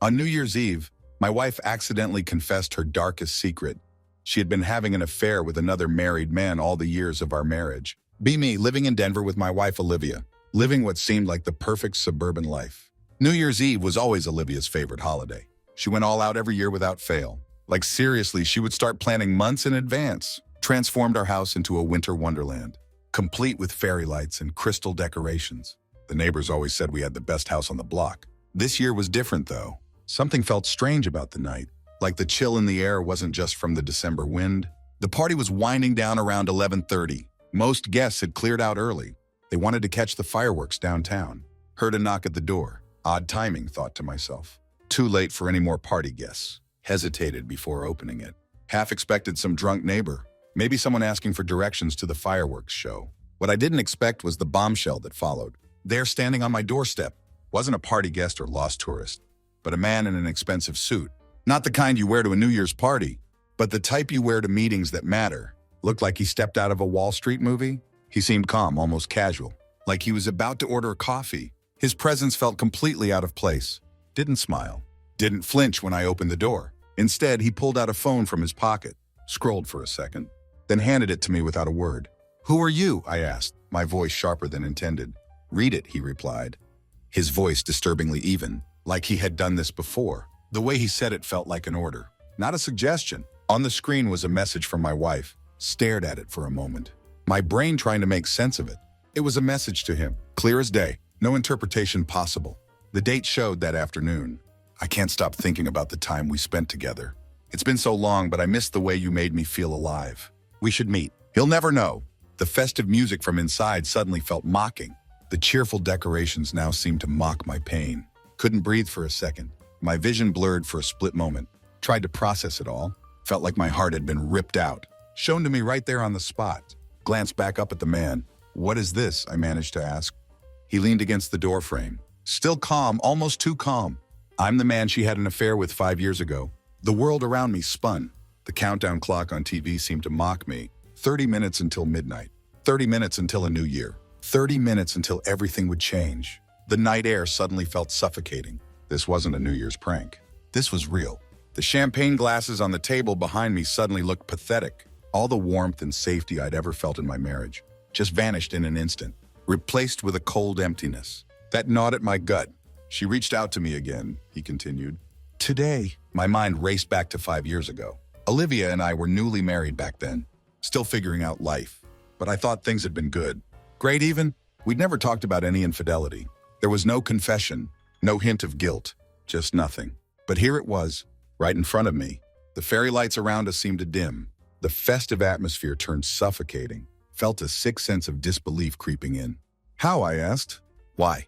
On New Year's Eve, my wife accidentally confessed her darkest secret. She had been having an affair with another married man all the years of our marriage. Be me, living in Denver with my wife Olivia, living what seemed like the perfect suburban life. New Year's Eve was always Olivia's favorite holiday. She went all out every year without fail. Like seriously, she would start planning months in advance. Transformed our house into a winter wonderland, complete with fairy lights and crystal decorations. The neighbors always said we had the best house on the block. This year was different though. Something felt strange about the night, like the chill in the air wasn't just from the December wind. The party was winding down around 11:30. Most guests had cleared out early. They wanted to catch the fireworks downtown. Heard a knock at the door. Odd timing, thought to myself. Too late for any more party guests. Hesitated before opening it. Half expected some drunk neighbor. Maybe someone asking for directions to the fireworks show. What I didn't expect was the bombshell that followed. There, standing on my doorstep, wasn't a party guest or lost tourist, but a man in an expensive suit. Not the kind you wear to a New Year's party, but the type you wear to meetings that matter. Looked like he stepped out of a Wall Street movie. He seemed calm, almost casual, like he was about to order a coffee. His presence felt completely out of place. Didn't smile. Didn't flinch when I opened the door. Instead, he pulled out a phone from his pocket, scrolled for a second, then handed it to me without a word. "Who are you?" I asked, my voice sharper than intended. "Read it," he replied. His voice disturbingly even, like he had done this before. The way he said it felt like an order, not a suggestion. On the screen was a message from my wife. Stared at it for a moment, my brain trying to make sense of it. It was a message to him, clear as day, no interpretation possible. The date showed that afternoon. "I can't stop thinking about the time we spent together. It's been so long, but I miss the way you made me feel alive. We should meet. He'll never know." The festive music from inside suddenly felt mocking. The cheerful decorations now seemed to mock my pain. Couldn't breathe for a second. My vision blurred for a split moment. Tried to process it all. Felt like my heart had been ripped out. Shown to me right there on the spot. Glanced back up at the man. "What is this?" I managed to ask. He leaned against the doorframe. Still calm, almost too calm. "I'm the man she had an affair with 5 years ago." The world around me spun. The countdown clock on TV seemed to mock me. 30 minutes until midnight. 30 minutes until a new year. 30 minutes until everything would change. The night air suddenly felt suffocating. This wasn't a New Year's prank. This was real. The champagne glasses on the table behind me suddenly looked pathetic. All the warmth and safety I'd ever felt in my marriage just vanished in an instant, replaced with a cold emptiness. That gnawed at my gut. "She reached out to me again," he continued. "Today." My mind raced back to 5 years ago. Olivia and I were newly married back then, still figuring out life. But I thought things had been good. Great even. We'd never talked about any infidelity. There was no confession, no hint of guilt, just nothing. But here it was, right in front of me. The fairy lights around us seemed to dim. The festive atmosphere turned suffocating. Felt a sick sense of disbelief creeping in. "How?" I asked. "Why?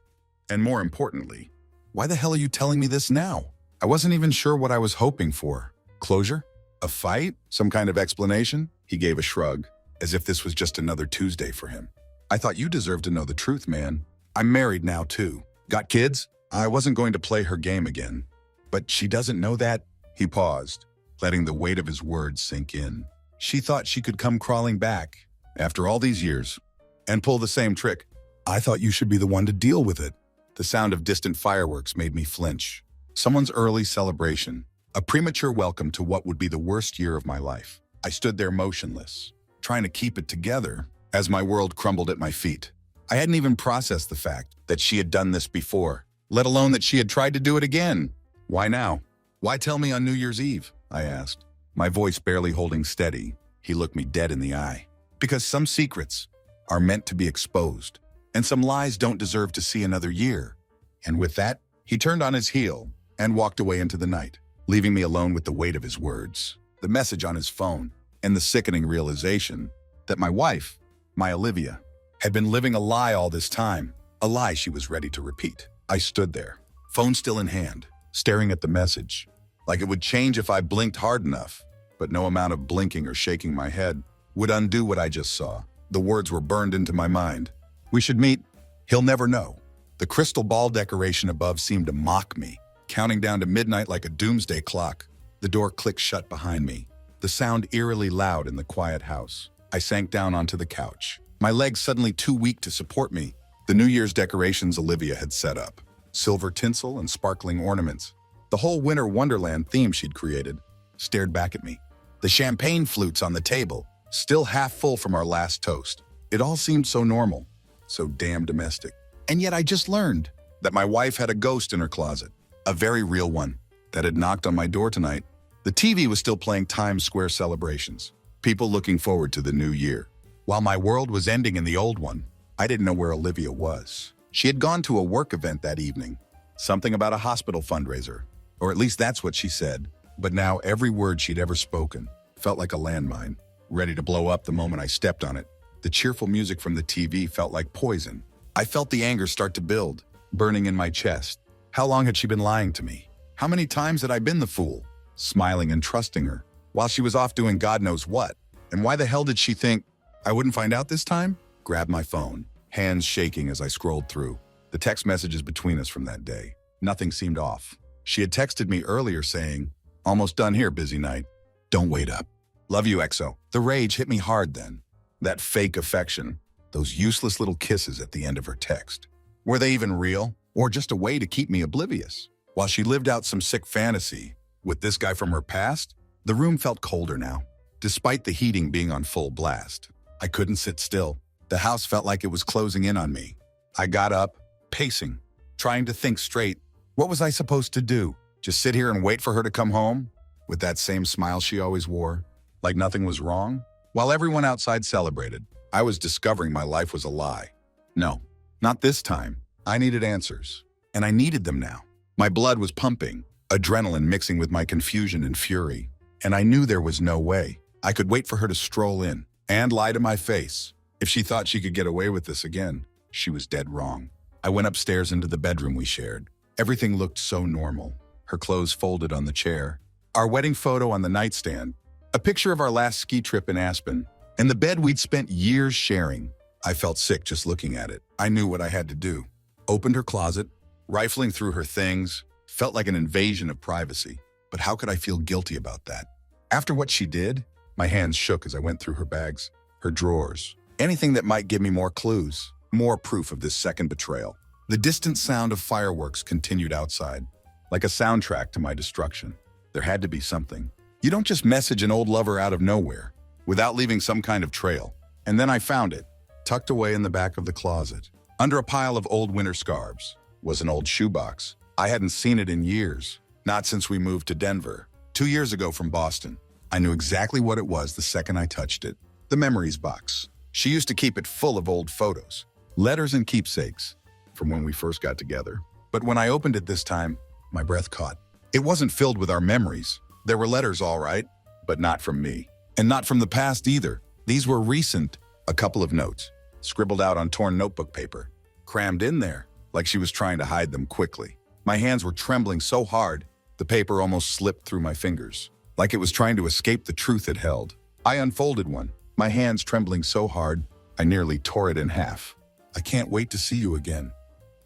And more importantly, why the hell are you telling me this now?" I wasn't even sure what I was hoping for. Closure? A fight? Some kind of explanation? He gave a shrug, as if this was just another Tuesday for him. "I thought you deserved to know the truth, man. I'm married now, too. Got kids?" I wasn't going to play her game again. "But she doesn't know that?" He paused, letting the weight of his words sink in. "She thought she could come crawling back, after all these years, and pull the same trick. I thought you should be the one to deal with it." The sound of distant fireworks made me flinch. Someone's early celebration. A premature welcome to what would be the worst year of my life. I stood there motionless, trying to keep it together as my world crumbled at my feet. I hadn't even processed the fact that she had done this before, let alone that she had tried to do it again. "Why now? Why tell me on New Year's Eve?" I asked, my voice barely holding steady. He looked me dead in the eye. "Because some secrets are meant to be exposed, and some lies don't deserve to see another year." And with that, he turned on his heel and walked away into the night, leaving me alone with the weight of his words, the message on his phone, and the sickening realization that my wife, my Olivia, had been living a lie all this time, a lie she was ready to repeat. I stood there, phone still in hand, staring at the message, like it would change if I blinked hard enough, but no amount of blinking or shaking my head would undo what I just saw. The words were burned into my mind. "We should meet. He'll never know." The crystal ball decoration above seemed to mock me, counting down to midnight like a doomsday clock. The door clicked shut behind me, the sound eerily loud in the quiet house. I sank down onto the couch, my legs suddenly too weak to support me. The New Year's decorations Olivia had set up, silver tinsel and sparkling ornaments, The whole Winter Wonderland theme she'd created stared back at me. The champagne flutes on the table, still half full from our last toast. It all seemed so normal, so damn domestic. And yet I just learned that my wife had a ghost in her closet, a very real one, that had knocked on my door tonight. The TV was still playing Times Square celebrations, people looking forward to the new year. While my world was ending in the old one, I didn't know where Olivia was. She had gone to a work event that evening, something about a hospital fundraiser, or at least that's what she said. But now every word she'd ever spoken felt like a landmine, ready to blow up the moment I stepped on it. The cheerful music from the TV felt like poison. I felt the anger start to build, burning in my chest. How long had she been lying to me? How many times had I been the fool, smiling and trusting her, while she was off doing God knows what? And why the hell did she think I wouldn't find out this time? Grabbed my phone, hands shaking as I scrolled through the text messages between us from that day. Nothing seemed off. She had texted me earlier saying, "Almost done here, busy night. Don't wait up. Love you, XO." The rage hit me hard then. That fake affection, those useless little kisses at the end of her text. Were they even real, or just a way to keep me oblivious? While she lived out some sick fantasy with this guy from her past, the room felt colder now, despite the heating being on full blast. I couldn't sit still. The house felt like it was closing in on me. I got up, pacing, trying to think straight. What was I supposed to do? Just sit here and wait for her to come home? With that same smile she always wore, like nothing was wrong? While everyone outside celebrated, I was discovering my life was a lie. No, not this time. I needed answers, and I needed them now. My blood was pumping, adrenaline mixing with my confusion and fury, and I knew there was no way I could wait for her to stroll in and lie to my face. If she thought she could get away with this again, she was dead wrong. I went upstairs into the bedroom we shared. Everything looked so normal. Her clothes folded on the chair, our wedding photo on the nightstand, a picture of our last ski trip in Aspen, and the bed we'd spent years sharing. I felt sick just looking at it. I knew what I had to do. Opened her closet, rifling through her things, felt like an invasion of privacy. But how could I feel guilty about that? After what she did, my hands shook as I went through her bags, her drawers, anything that might give me more clues, more proof of this second betrayal. The distant sound of fireworks continued outside, like a soundtrack to my destruction. There had to be something. You don't just message an old lover out of nowhere without leaving some kind of trail. And then I found it, tucked away in the back of the closet. Under a pile of old winter scarves was an old shoebox. I hadn't seen it in years, not since we moved to Denver, 2 years ago from Boston. I knew exactly what it was the second I touched it. The memories box. She used to keep it full of old photos, letters and keepsakes from when we first got together. But when I opened it this time, my breath caught. It wasn't filled with our memories. There were letters, all right, but not from me. And not from the past either. These were recent, a couple of notes, scribbled out on torn notebook paper, crammed in there, like she was trying to hide them quickly. My hands were trembling so hard, the paper almost slipped through my fingers, like it was trying to escape the truth it held. I unfolded one, my hands trembling so hard, I nearly tore it in half. "I can't wait to see you again.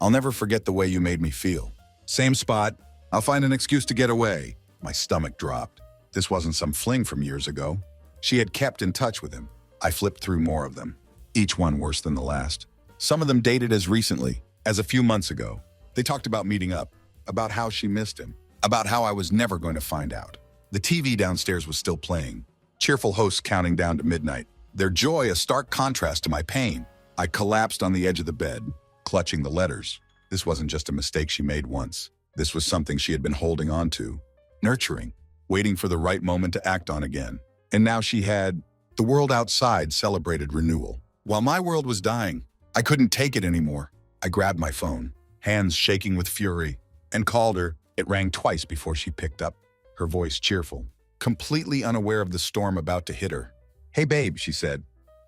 I'll never forget the way you made me feel. Same spot, I'll find an excuse to get away." My stomach dropped. This wasn't some fling from years ago. She had kept in touch with him. I flipped through more of them, each one worse than the last. Some of them dated as recently as a few months ago. They talked about meeting up, about how she missed him, about how I was never going to find out. The TV downstairs was still playing, cheerful hosts counting down to midnight, their joy a stark contrast to my pain. I collapsed on the edge of the bed, clutching the letters. This wasn't just a mistake she made once. This was something she had been holding on to, nurturing, waiting for the right moment to act on again. And now she had. The world outside celebrated renewal. While my world was dying, I couldn't take it anymore. I grabbed my phone, hands shaking with fury, and called her. It rang twice before she picked up, her voice cheerful, completely unaware of the storm about to hit her. "Hey babe," she said.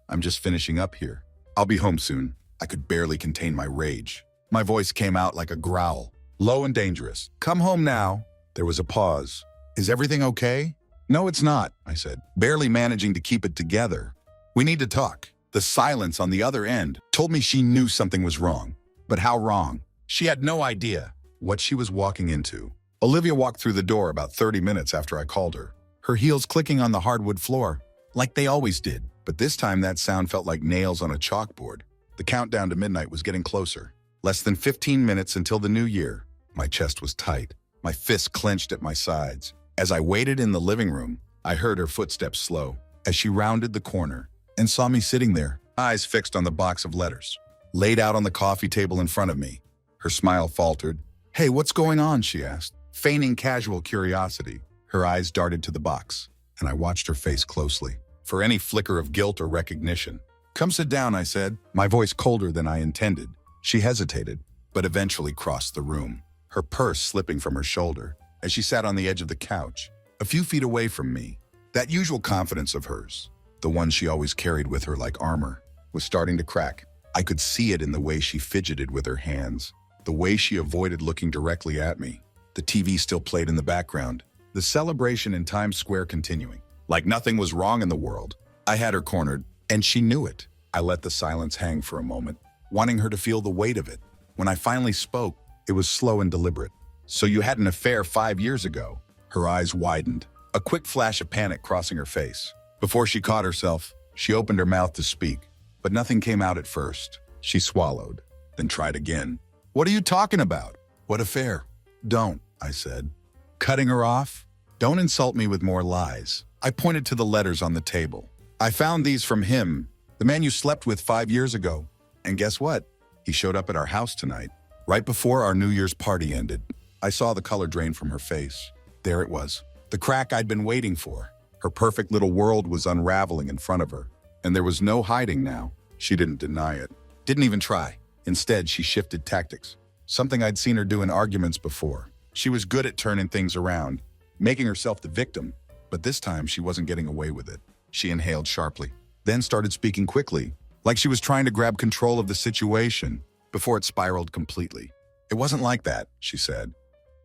"I'm just finishing up here. I'll be home soon." I could barely contain my rage. My voice came out like a growl, low and dangerous. "Come home now." There was a pause. "Is everything okay?" "No, it's not," I said, barely managing to keep it together. "We need to talk." The silence on the other end told me she knew something was wrong. But how wrong? She had no idea what she was walking into. Olivia walked through the door about 30 minutes after I called her, her heels clicking on the hardwood floor, like they always did. But this time that sound felt like nails on a chalkboard. The countdown to midnight was getting closer. Less than 15 minutes until the new year. My chest was tight. my fists clenched at my sides. As I waited in the living room, I heard her footsteps slow as she rounded the corner and saw me sitting there, eyes fixed on the box of letters, laid out on the coffee table in front of me. Her smile faltered. "Hey, what's going on?" she asked, feigning casual curiosity. Her eyes darted to the box, and I watched her face closely for any flicker of guilt or recognition. "Come sit down," I said, my voice colder than I intended. She hesitated, but eventually crossed the room, her purse slipping from her shoulder as she sat on the edge of the couch, a few feet away from me. That usual confidence of hers, the one she always carried with her like armor, was starting to crack. I could see it in the way she fidgeted with her hands, the way she avoided looking directly at me. The TV still played in the background, the celebration in Times Square continuing, like nothing was wrong in the world. I had her cornered, and she knew it. I let the silence hang for a moment, wanting her to feel the weight of it. When I finally spoke, it was slow and deliberate. "So you had an affair 5 years ago?" Her eyes widened, a quick flash of panic crossing her face. Before she caught herself, she opened her mouth to speak, but nothing came out at first. She swallowed, then tried again. "What are you talking about? What affair?" "Don't," I said, cutting her off. "Don't insult me with more lies." I pointed to the letters on the table. "I found these from him, the man you slept with 5 years ago. And guess what? He showed up at our house tonight, right before our New Year's party ended." I saw the color drain from her face. There it was, the crack I'd been waiting for. Her perfect little world was unraveling in front of her, and there was no hiding now. She didn't deny it, didn't even try. Instead, she shifted tactics, something I'd seen her do in arguments before. She was good at turning things around, making herself the victim, but this time she wasn't getting away with it. She inhaled sharply, then started speaking quickly, like she was trying to grab control of the situation before it spiraled completely. "It wasn't like that," she said.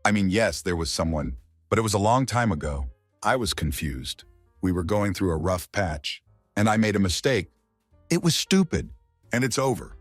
"I mean, yes, there was someone, but it was a long time ago. I was confused. We were going through a rough patch, and I made a mistake. It was stupid, and it's over.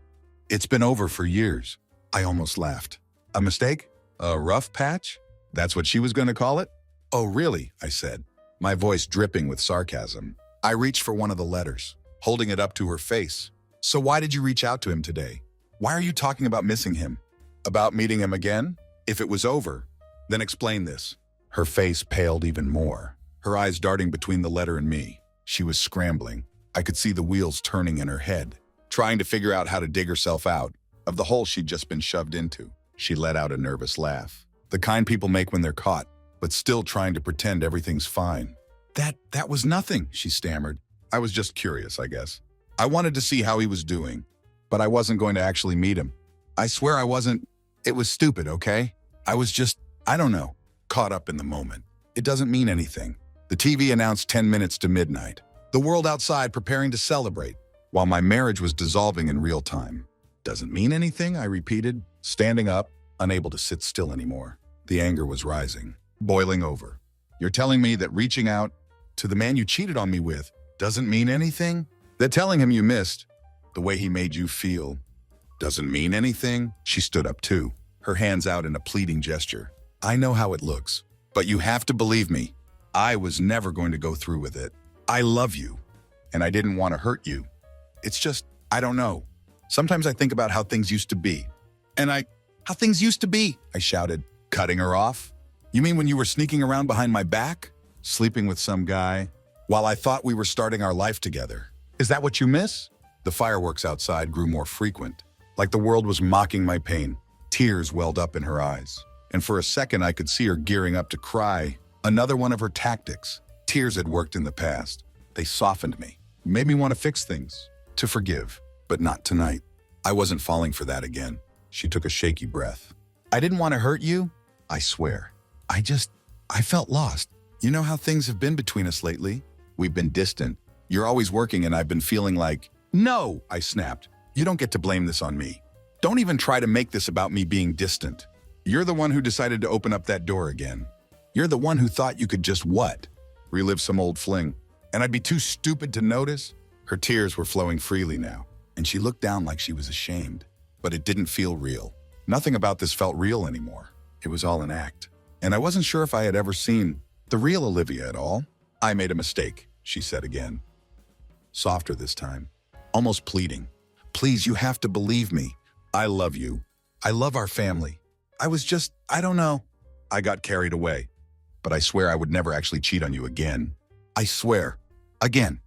It's been over for years." I almost laughed. "A mistake? A rough patch? That's what she was going to call it?" "Oh, really?" I said, my voice dripping with sarcasm. I reached for one of the letters, holding it up to her face. "So why did you reach out to him today? Why are you talking about missing him? About meeting him again? If it was over, then explain this." Her face paled even more, her eyes darting between the letter and me. She was scrambling. I could see the wheels turning in her head, trying to figure out how to dig herself out of the hole she'd just been shoved into. She let out a nervous laugh, the kind people make when they're caught, but still trying to pretend everything's fine. That was nothing," she stammered. "I was just curious, I guess. I wanted to see how he was doing, but I wasn't going to actually meet him. I swear I wasn't. It was stupid, okay? I was just, I don't know, caught up in the moment. It doesn't mean anything." The TV announced 10 minutes to midnight. The world outside preparing to celebrate, while my marriage was dissolving in real time. "Doesn't mean anything," I repeated, standing up, unable to sit still anymore. The anger was rising, boiling over. "You're telling me that reaching out to the man you cheated on me with doesn't mean anything? That telling him you missed, the way he made you feel, doesn't mean anything?" She stood up too, her hands out in a pleading gesture. "I know how it looks, but you have to believe me. I was never going to go through with it. I love you, and I didn't want to hurt you. It's just, I don't know. Sometimes I think about how things used to be. How things used to be," I shouted, cutting her off. "You mean when you were sneaking around behind my back, sleeping with some guy, while I thought we were starting our life together? Is that what you miss?" The fireworks outside grew more frequent, like the world was mocking my pain. Tears welled up in her eyes, and for a second I could see her gearing up to cry. Another one of her tactics. Tears had worked in the past. They softened me, made me want to fix things, to forgive, but not tonight. I wasn't falling for that again. She took a shaky breath. "I didn't want to hurt you, I swear. I felt lost. You know how things have been between us lately? We've been distant. You're always working and I've been feeling like..." "No," I snapped. "You don't get to blame this on me. Don't even try to make this about me being distant. You're the one who decided to open up that door again. You're the one who thought you could just what? Relive some old fling. And I'd be too stupid to notice?" Her tears were flowing freely now, and she looked down like she was ashamed. But it didn't feel real. Nothing about this felt real anymore. It was all an act. And I wasn't sure if I had ever seen the real Olivia at all. "I made a mistake," she said again. Softer this time, almost pleading. "Please, you have to believe me. I love you. I love our family. I don't know." I got carried away. But I swear I would never actually cheat on you again. I swear. Again.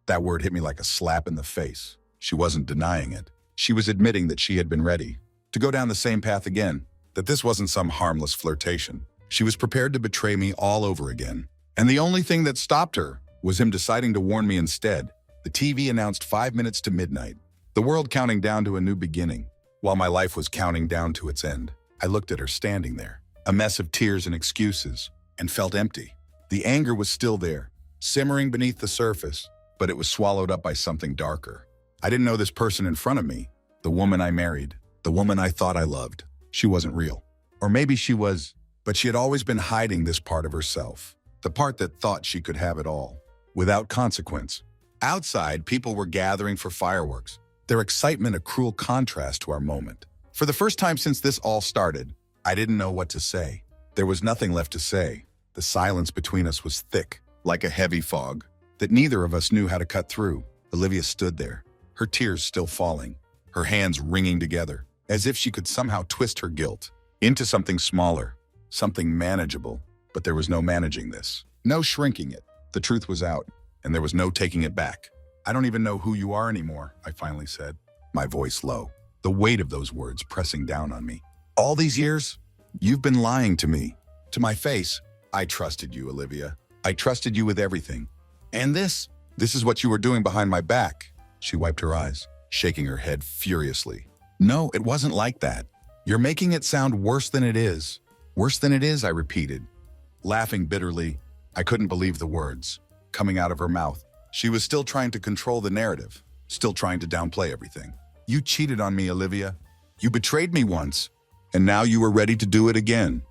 That word hit me like a slap in the face. She wasn't denying it. She was admitting that she had been ready to go down the same path again, that this wasn't some harmless flirtation. She was prepared to betray me all over again. And the only thing that stopped her was him deciding to warn me instead. The TV announced 5 minutes to midnight, the world counting down to a new beginning, while my life was counting down to its end. I looked at her standing there, a mess of tears and excuses, and felt empty. The anger was still there, simmering beneath the surface, but it was swallowed up by something darker. I didn't know this person in front of me, the woman I married, the woman I thought I loved. She wasn't real. Or maybe she was, but she had always been hiding this part of herself, the part that thought she could have it all, without consequence. Outside, people were gathering for fireworks, their excitement a cruel contrast to our moment. For the first time since this all started, I didn't know what to say. There was nothing left to say. The silence between us was thick, like a heavy fog, that neither of us knew how to cut through. Olivia stood there, her tears still falling, her hands wringing together, as if she could somehow twist her guilt into something smaller, something manageable. But there was no managing this, no shrinking it. The truth was out, and there was no taking it back. I don't even know who you are anymore, I finally said, my voice low, the weight of those words pressing down on me. All these years, you've been lying to me, to my face. I trusted you, Olivia. I trusted you with everything. And this is what you were doing behind my back. She wiped her eyes, shaking her head furiously. No, it wasn't like that. You're making it sound worse than it is. Worse than it is, I repeated, laughing bitterly. I couldn't believe the words coming out of her mouth. She was still trying to control the narrative, still trying to downplay everything. You cheated on me, Olivia. You betrayed me once, and now you were ready to do it again.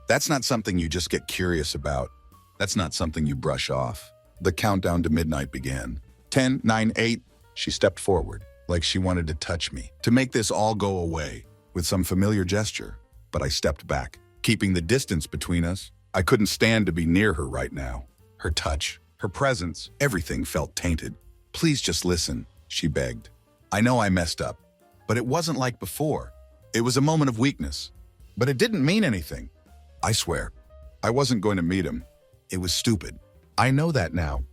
That's not something you just get curious about. That's not something you brush off. The countdown to midnight began. 10, 9, 8. She stepped forward, like she wanted to touch me, to make this all go away, with some familiar gesture. But I stepped back, keeping the distance between us. I couldn't stand to be near her right now. Her touch, her presence, everything felt tainted. Please just listen, she begged. I know I messed up, but it wasn't like before. It was a moment of weakness, but it didn't mean anything. I swear, I wasn't going to meet him. It was stupid. I know that now,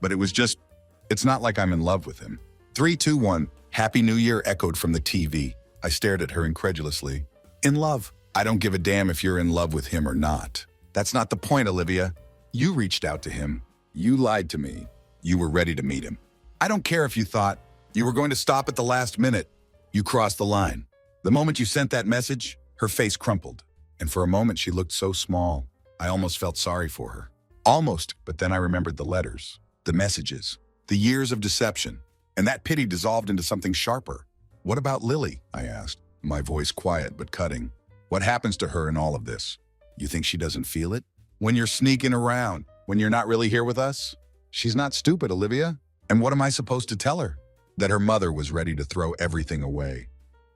but it's not like I'm in love with him. 3, 2, 1, Happy New Year echoed from the TV. I stared at her incredulously. In love? I don't give a damn if you're in love with him or not. That's not the point, Olivia. You reached out to him. You lied to me. You were ready to meet him. I don't care if you thought you were going to stop at the last minute. You crossed the line. The moment you sent that message, her face crumpled. And for a moment, she looked so small. I almost felt sorry for her. Almost, but then I remembered the letters, the messages, the years of deception, and that pity dissolved into something sharper. What about Lily? I asked, my voice quiet but cutting. What happens to her in all of this? You think she doesn't feel it? When you're sneaking around, when you're not really here with us? She's not stupid, Olivia. And what am I supposed to tell her? That her mother was ready to throw everything away.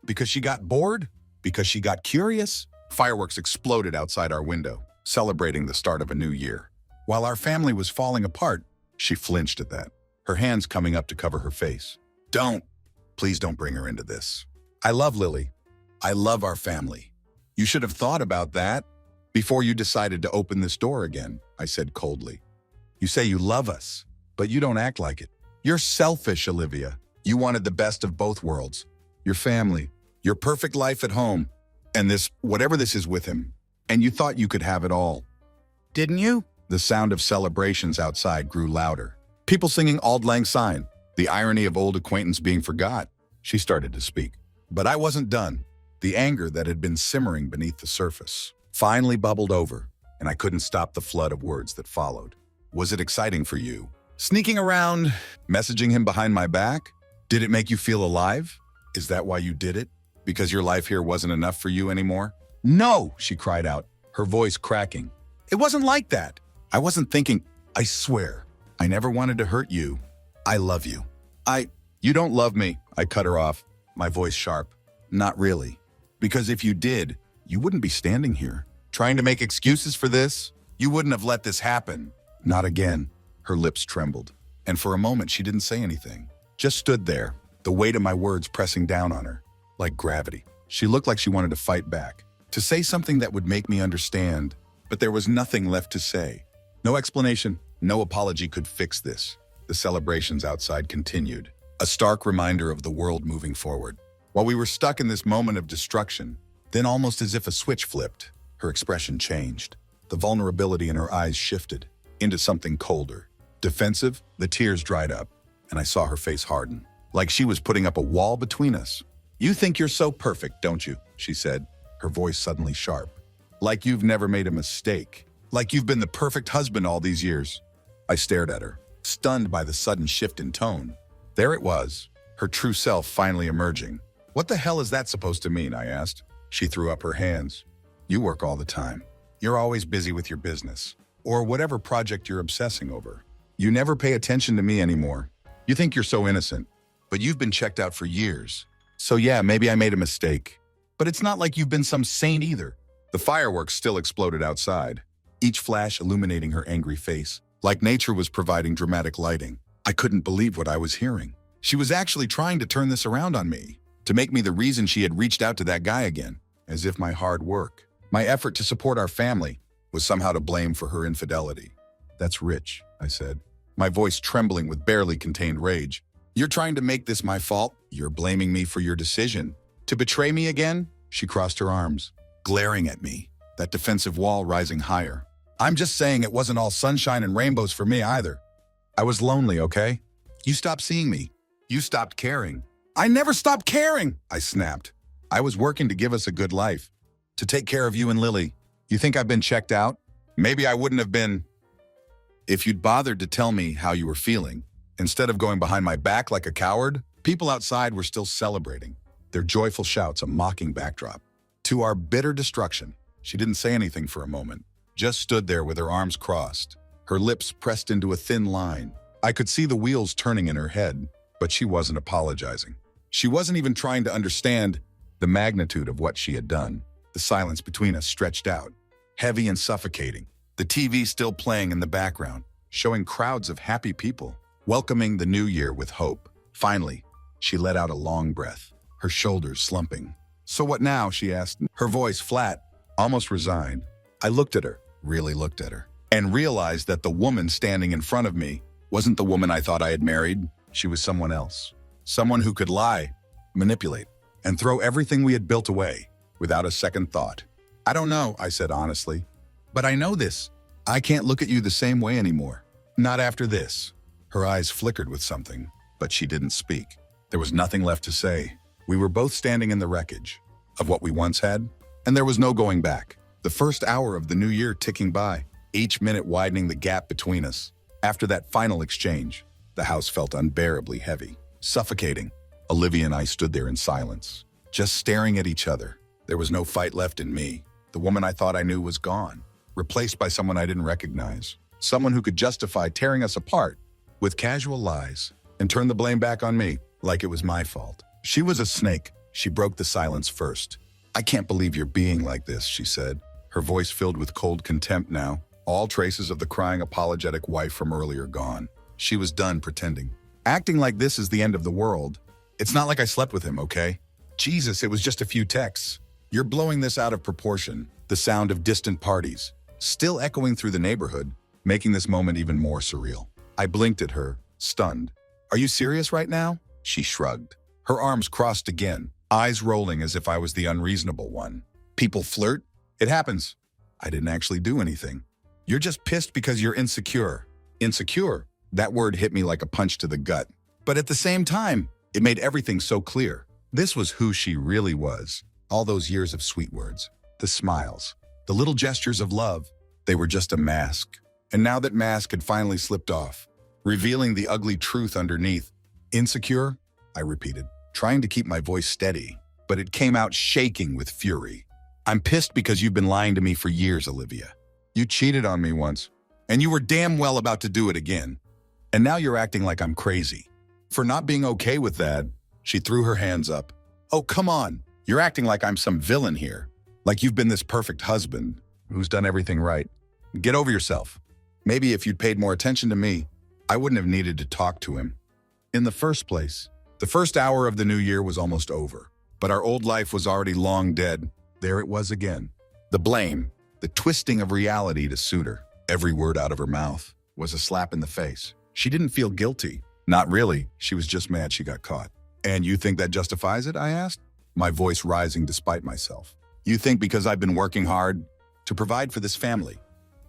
Because she got bored? Because she got curious? Fireworks exploded outside our window, celebrating the start of a new year. While our family was falling apart, she flinched at that, her hands coming up to cover her face. Please don't bring her into this. I love Lily. I love our family. You should have thought about that before you decided to open this door again, I said coldly. You say you love us, but you don't act like it. You're selfish, Olivia. You wanted the best of both worlds. Your family, your perfect life at home, and this, whatever this is with him. And you thought you could have it all. Didn't you? The sound of celebrations outside grew louder. People singing Auld Lang Syne, the irony of old acquaintance being forgot. She started to speak. But I wasn't done. The anger that had been simmering beneath the surface finally bubbled over, and I couldn't stop the flood of words that followed. Was it exciting for you? Sneaking around, messaging him behind my back? Did it make you feel alive? Is that why you did it? Because your life here wasn't enough for you anymore? No, she cried out, her voice cracking. It wasn't like that. I wasn't thinking, I swear, I never wanted to hurt you. I love you. You don't love me, I cut her off, my voice sharp. Not really. Because if you did, you wouldn't be standing here, trying to make excuses for this. You wouldn't have let this happen. Not again. Her lips trembled, and for a moment she didn't say anything. Just stood there, the weight of my words pressing down on her, like gravity. She looked like she wanted to fight back, to say something that would make me understand, But there was nothing left to say. No explanation, no apology could fix this. The celebrations outside continued, a stark reminder of the world moving forward. While we were stuck in this moment of destruction, then almost as if a switch flipped, her expression changed. The vulnerability in her eyes shifted into something colder. Defensive, the tears dried up, and I saw her face harden, like she was putting up a wall between us. "You think you're so perfect, don't you?" she said, her voice suddenly sharp. "Like you've never made a mistake. Like you've been the perfect husband all these years." I stared at her, stunned by the sudden shift in tone. There it was, her true self finally emerging. "What the hell is that supposed to mean?" I asked. She threw up her hands. "You work all the time. You're always busy with your business, or whatever project you're obsessing over. You never pay attention to me anymore. You think you're so innocent, but you've been checked out for years. So yeah, maybe I made a mistake. But it's not like you've been some saint either." The fireworks still exploded outside, each flash illuminating her angry face, like nature was providing dramatic lighting. I couldn't believe what I was hearing. She was actually trying to turn this around on me, to make me the reason she had reached out to that guy again, as if my hard work, my effort to support our family, was somehow to blame for her infidelity. "That's rich," I said, my voice trembling with barely contained rage. "You're trying to make this my fault? You're blaming me for your decision to betray me again?" She crossed her arms, glaring at me, that defensive wall rising higher. "I'm just saying it wasn't all sunshine and rainbows for me either. I was lonely, okay? You stopped seeing me. You stopped caring." "I never stopped caring," I snapped. "I was working to give us a good life, to take care of you and Lily. You think I've been checked out? Maybe I wouldn't have been if you'd bothered to tell me how you were feeling, instead of going behind my back like a coward." People outside were still celebrating, their joyful shouts a mocking backdrop. To our bitter destruction, she didn't say anything for a moment, just stood there with her arms crossed, her lips pressed into a thin line. I could see the wheels turning in her head, but she wasn't apologizing. She wasn't even trying to understand the magnitude of what she had done. The silence between us stretched out, heavy and suffocating. The TV still playing in the background, showing crowds of happy people, welcoming the new year with hope. Finally, she let out a long breath, her shoulders slumping. "So what now?" she asked, her voice flat, almost resigned. I looked at her, really looked at her, and realized that the woman standing in front of me wasn't the woman I thought I had married. She was someone else. Someone who could lie, manipulate, and throw everything we had built away without a second thought. "I don't know," I said honestly, "but I know this. I can't look at you the same way anymore. Not after this." Her eyes flickered with something, but she didn't speak. There was nothing left to say. We were both standing in the wreckage of what we once had, and there was no going back. The first hour of the new year ticking by, each minute widening the gap between us. After that final exchange, the house felt unbearably heavy, suffocating. Olivia and I stood there in silence, just staring at each other. There was no fight left in me. The woman I thought I knew was gone, replaced by someone I didn't recognize. Someone who could justify tearing us apart with casual lies and turn the blame back on me like it was my fault. She was a snake. She broke the silence first. "I can't believe you're being like this," she said, her voice filled with cold contempt now, all traces of the crying apologetic wife from earlier gone. She was done pretending. "Acting like this is the end of the world. It's not like I slept with him, okay? Jesus, it was just a few texts. You're blowing this out of proportion." The sound of distant parties, still echoing through the neighborhood, making this moment even more surreal. I blinked at her, stunned. "Are you serious right now?" She shrugged. Her arms crossed again, eyes rolling as if I was the unreasonable one. "People flirt? It happens. I didn't actually do anything. You're just pissed because you're insecure." Insecure? That word hit me like a punch to the gut. But at the same time, it made everything so clear. This was who she really was. All those years of sweet words, the smiles, the little gestures of love, they were just a mask. And now that mask had finally slipped off, revealing the ugly truth underneath. "Insecure?" I repeated, trying to keep my voice steady, but it came out shaking with fury. "I'm pissed because you've been lying to me for years, Olivia. You cheated on me once, and you were damn well about to do it again. And now you're acting like I'm crazy. For not being okay with that." She threw her hands up. "Oh, come on. You're acting like I'm some villain here. Like you've been this perfect husband who's done everything right. Get over yourself. Maybe if you'd paid more attention to me, I wouldn't have needed to talk to him in the first place." The first hour of the new year was almost over, but our old life was already long dead. There it was again. The blame, the twisting of reality to suit her. Every word out of her mouth was a slap in the face. She didn't feel guilty. Not really. She was just mad she got caught. And you think that justifies it? I asked, my voice rising despite myself. You think because I've been working hard to provide for this family,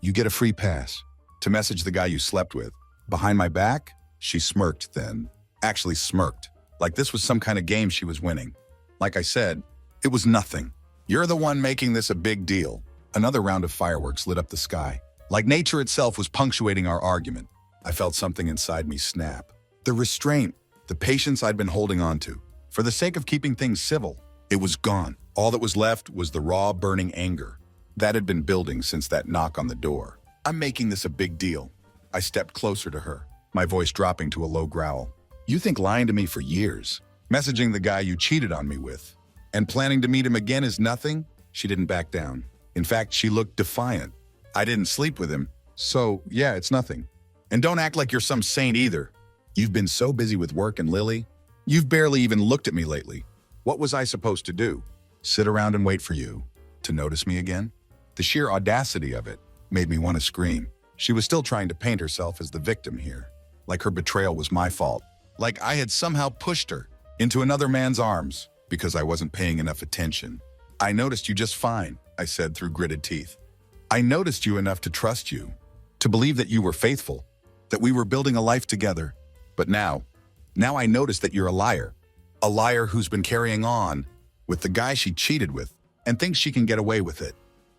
you get a free pass to message the guy you slept with? Behind my back? She smirked then. Actually smirked. Like this was some kind of game she was winning. Like I said, it was nothing. You're the one making this a big deal. Another round of fireworks lit up the sky. Like nature itself was punctuating our argument. I felt something inside me snap. The restraint, the patience I'd been holding on to, for the sake of keeping things civil, it was gone. All that was left was the raw, burning anger that had been building since that knock on the door. I'm making this a big deal. I stepped closer to her, my voice dropping to a low growl. You think lying to me for years, messaging the guy you cheated on me with, and planning to meet him again is nothing? She didn't back down. In fact, she looked defiant. I didn't sleep with him, so yeah, it's nothing. And don't act like you're some saint either. You've been so busy with work and Lily. You've barely even looked at me lately. What was I supposed to do? Sit around and wait for you to notice me again? The sheer audacity of it made me want to scream. She was still trying to paint herself as the victim here, like her betrayal was my fault, like I had somehow pushed her into another man's arms because I wasn't paying enough attention. I noticed you just fine, I said through gritted teeth. I noticed you enough to trust you, to believe that you were faithful, that we were building a life together. But now I notice that you're a liar who's been carrying on with the guy she cheated with and thinks she can get away with it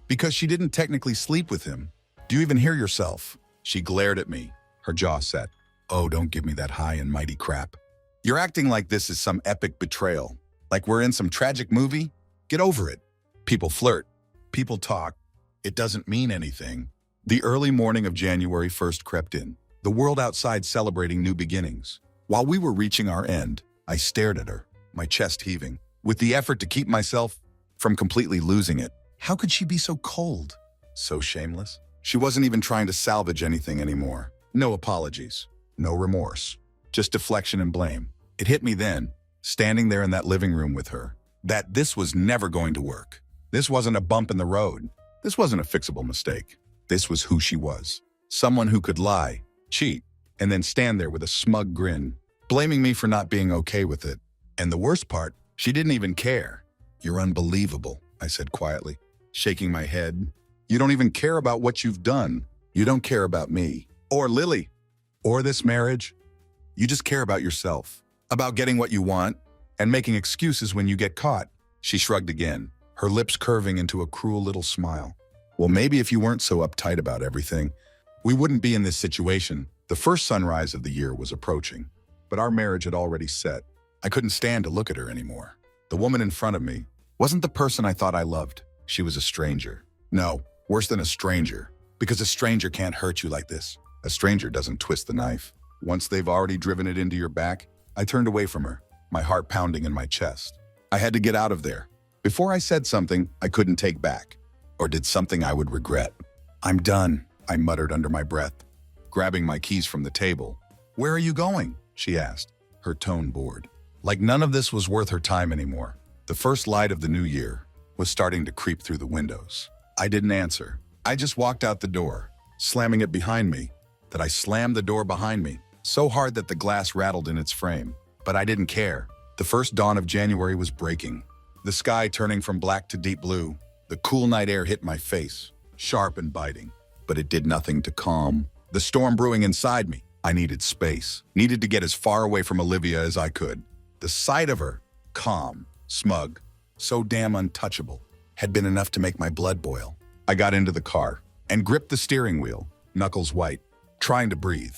because she didn't technically sleep with him. Do you even hear yourself? She glared at me, her jaw set. Oh, don't give me that high and mighty crap. You're acting like this is some epic betrayal, like we're in some tragic movie? Get over it. People flirt. People talk. It doesn't mean anything. The early morning of January 1st crept in, the world outside celebrating new beginnings. While we were reaching our end, I stared at her, my chest heaving, with the effort to keep myself from completely losing it. How could she be so cold? So shameless? She wasn't even trying to salvage anything anymore. No apologies, no remorse, just deflection and blame. It hit me then, standing there in that living room with her, that this was never going to work. This wasn't a bump in the road. This wasn't a fixable mistake. This was who she was. Someone who could lie, cheat, and then stand there with a smug grin, blaming me for not being okay with it. And the worst part, she didn't even care. You're unbelievable, I said quietly, shaking my head. You don't even care about what you've done. You don't care about me, or Lily, or this marriage. You just care about yourself, about getting what you want, and making excuses when you get caught. She shrugged again, her lips curving into a cruel little smile. Well, maybe if you weren't so uptight about everything, we wouldn't be in this situation. The first sunrise of the year was approaching, but our marriage had already set. I couldn't stand to look at her anymore. The woman in front of me wasn't the person I thought I loved. She was a stranger. No, worse than a stranger, because a stranger can't hurt you like this. A stranger doesn't twist the knife. Once they've already driven it into your back, I turned away from her, my heart pounding in my chest. I had to get out of there. Before I said something I couldn't take back, or did something I would regret. I'm done, I muttered under my breath, grabbing my keys from the table. Where are you going? She asked, her tone bored. Like none of this was worth her time anymore. The first light of the new year was starting to creep through the windows. I didn't answer. I just walked out the door, slamming it behind me, that I slammed the door behind me, so hard that the glass rattled in its frame. But I didn't care. The first dawn of January was breaking, the sky turning from black to deep blue. The cool night air hit my face, sharp and biting, but it did nothing to calm the storm brewing inside me. I needed space, needed to get as far away from Olivia as I could. The sight of her, calm, smug, so damn untouchable, had been enough to make my blood boil. I got into the car and gripped the steering wheel, knuckles white, trying to breathe.